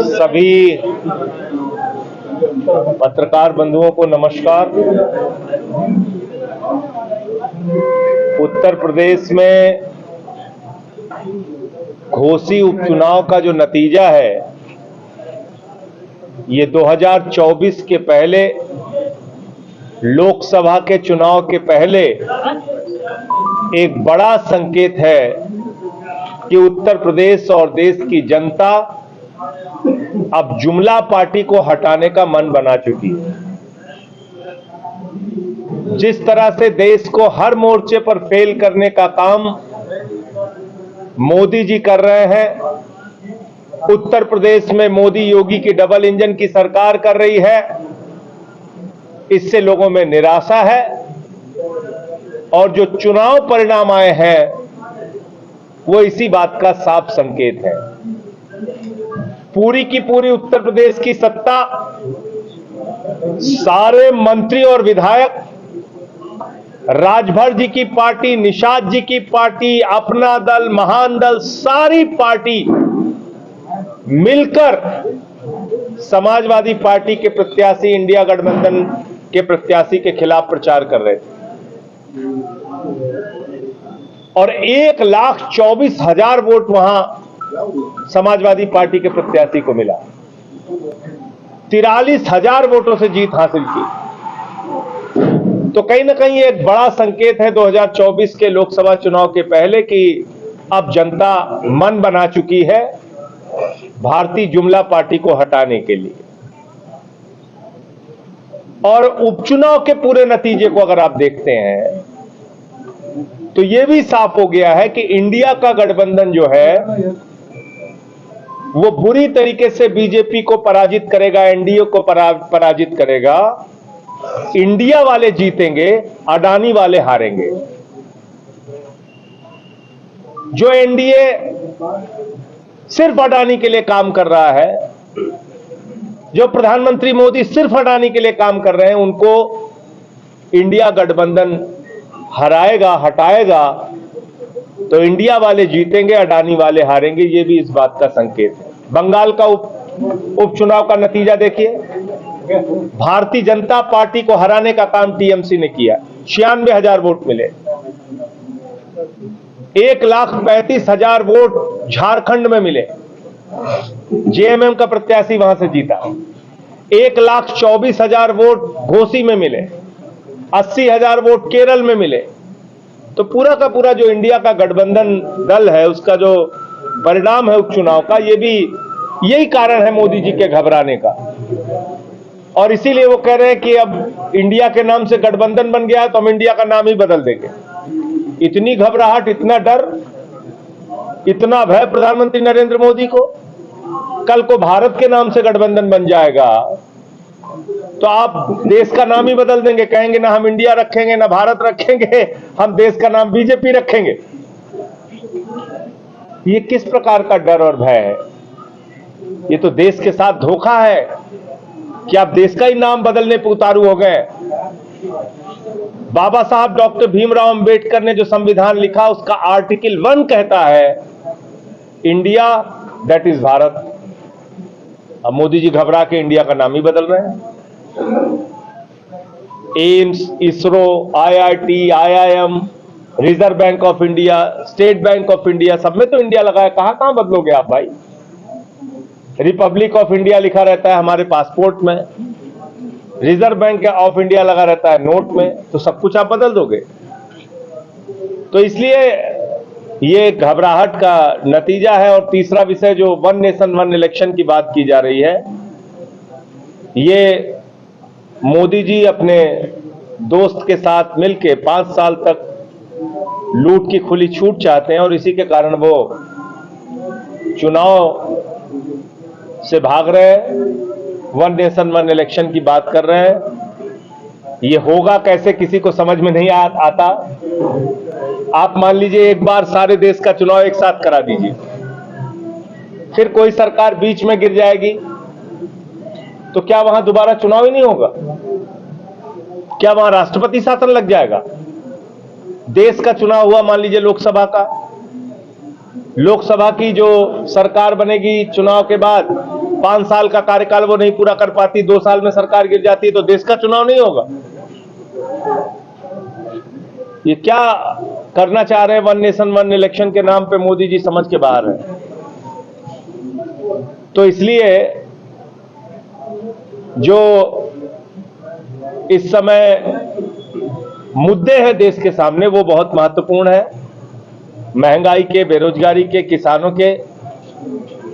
सभी पत्रकार बंधुओं को नमस्कार। उत्तर प्रदेश में घोसी उपचुनाव का जो नतीजा है, ये 2024 के पहले लोकसभा के चुनाव के पहले एक बड़ा संकेत है कि उत्तर प्रदेश और देश की जनता अब जुमला पार्टी को हटाने का मन बना चुकी है। जिस तरह से देश को हर मोर्चे पर फेल करने का काम मोदी जी कर रहे हैं, उत्तर प्रदेश में मोदी योगी की डबल इंजन की सरकार कर रही है, इससे लोगों में निराशा है। और जो चुनाव परिणाम आए हैं वो इसी बात का साफ संकेत है। पूरी की पूरी उत्तर प्रदेश की सत्ता, सारे मंत्री और विधायक, राजभर जी की पार्टी, निषाद जी की पार्टी, अपना दल, महान दल, सारी पार्टी मिलकर समाजवादी पार्टी के प्रत्याशी, इंडिया गठबंधन के प्रत्याशी के खिलाफ प्रचार कर रहे थे और 1,24,000 वोट वहां समाजवादी पार्टी के प्रत्याशी को मिला। 43,000 वोटों से जीत हासिल की। तो कहीं ना कहीं एक बड़ा संकेत है 2024 के लोकसभा चुनाव के पहले कि अब जनता मन बना चुकी है भारतीय जुमला पार्टी को हटाने के लिए। और उपचुनाव के पूरे नतीजे को अगर आप देखते हैं तो यह भी साफ हो गया है कि इंडिया का गठबंधन जो है वो बुरी तरीके से बीजेपी को पराजित करेगा, एनडीए को पराजित करेगा। इंडिया वाले जीतेंगे, अडानी वाले हारेंगे। जो एनडीए सिर्फ अडानी के लिए काम कर रहा है, जो प्रधानमंत्री मोदी सिर्फ अडानी के लिए काम कर रहे हैं, उनको इंडिया गठबंधन हराएगा, हटाएगा तो इंडिया वाले जीतेंगे, अडानी वाले हारेंगे। ये भी इस बात का संकेत है। बंगाल का उपचुनाव का नतीजा देखिए। भारतीय जनता पार्टी को हराने का काम टीएमसी ने किया। 96,000 वोट मिले। 1,35,000 वोट झारखंड में मिले, जेएमएम का प्रत्याशी वहां से जीता। 1,24,000 वोट घोसी में मिले, 80,000 वोट केरल में मिले। तो पूरा का पूरा जो इंडिया का गठबंधन दल है उसका जो परिणाम है उपचुनाव का, ये भी यही कारण है मोदी जी के घबराने का। और इसीलिए वो कह रहे हैं कि अब इंडिया के नाम से गठबंधन बन गया है तो हम इंडिया का नाम ही बदल देंगे। इतनी घबराहट, इतना डर, इतना भय प्रधानमंत्री नरेंद्र मोदी को। कल को भारत के नाम से गठबंधन बन जाएगा तो आप देश का नाम ही बदल देंगे, कहेंगे ना हम इंडिया रखेंगे ना भारत रखेंगे, हम देश का नाम बीजेपी रखेंगे। ये किस प्रकार का डर और भय है? ये तो देश के साथ धोखा है कि आप देश का ही नाम बदलने पर उतारू हो गए। बाबा साहब डॉक्टर भीमराव अंबेडकर ने जो संविधान लिखा उसका आर्टिकल 1 कहता है इंडिया दैट इज भारत। अब मोदी जी घबरा के इंडिया का नाम ही बदल रहे हैं। AIIMS, ISRO, IIT, IIM, reserve bank of India, state bank of India, सब में तो इंडिया लगा है। कहां बदलोगे आप भाई? रिपब्लिक ऑफ इंडिया लिखा रहता है हमारे पासपोर्ट में, रिजर्व बैंक ऑफ इंडिया लगा रहता है नोट में, तो सब कुछ आप बदल दोगे। तो इसलिए ये घबराहट का नतीजा है। और तीसरा विषय जो वन नेशन वन इलेक्शन की बात की जा रही है, ये मोदी जी अपने दोस्त के साथ मिलके 5 साल तक लूट की खुली छूट चाहते हैं और इसी के कारण वो चुनाव से भाग रहे हैं, वन नेशन वन इलेक्शन की बात कर रहे हैं। ये होगा कैसे किसी को समझ में नहीं आता। आप मान लीजिए एक बार सारे देश का चुनाव एक साथ करा दीजिए, फिर कोई सरकार बीच में गिर जाएगी तो क्या वहां दोबारा चुनाव ही नहीं होगा? क्या वहां राष्ट्रपति शासन लग जाएगा? देश का चुनाव हुआ मान लीजिए लोकसभा का, लोकसभा की जो सरकार बनेगी चुनाव के बाद 5 साल का कार्यकाल वो नहीं पूरा कर पाती, 2 साल में सरकार गिर जाती है, तो देश का चुनाव नहीं होगा। ये क्या करना चाह रहे हैं वन नेशन वन इलेक्शन के नाम पे मोदी जी समझ के बाहर है। तो इसलिए जो इस समय मुद्दे हैं देश के सामने वो बहुत महत्वपूर्ण है, महंगाई के, बेरोजगारी के, किसानों के,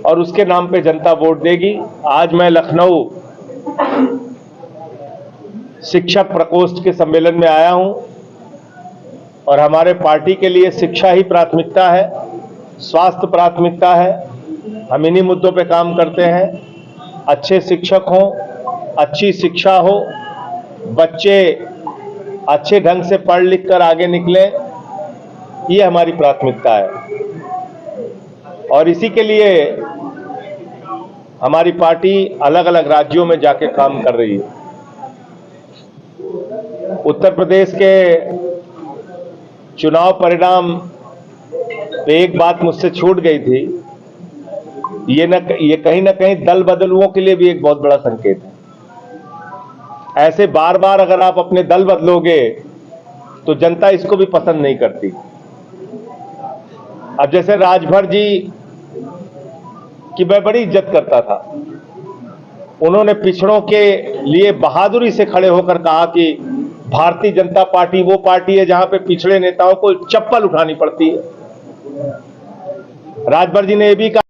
और उसके नाम पे जनता वोट देगी। आज मैं लखनऊ शिक्षक प्रकोष्ठ के सम्मेलन में आया हूं और हमारे पार्टी के लिए शिक्षा ही प्राथमिकता है, स्वास्थ्य प्राथमिकता है। हम इन्हीं मुद्दों पे काम करते हैं। अच्छे शिक्षक हों, अच्छी शिक्षा हो, बच्चे अच्छे ढंग से पढ़ लिख कर आगे निकलें, ये हमारी प्राथमिकता है। और इसी के लिए हमारी पार्टी अलग अलग राज्यों में जाके काम कर रही है। उत्तर प्रदेश के चुनाव परिणाम पे एक बात मुझसे छूट गई थी, ये कहीं ना कहीं दल बदलुओं के लिए भी एक बहुत बड़ा संकेत है। ऐसे बार बार अगर आप अपने दल बदलोगे तो जनता इसको भी पसंद नहीं करती। अब जैसे राजभर जी की मैं बड़ी इज्जत करता था, उन्होंने पिछड़ों के लिए बहादुरी से खड़े होकर कहा कि भारतीय जनता पार्टी वो पार्टी है जहां पे पिछड़े नेताओं को चप्पल उठानी पड़ती है। राजभर जी ने यह भी कहा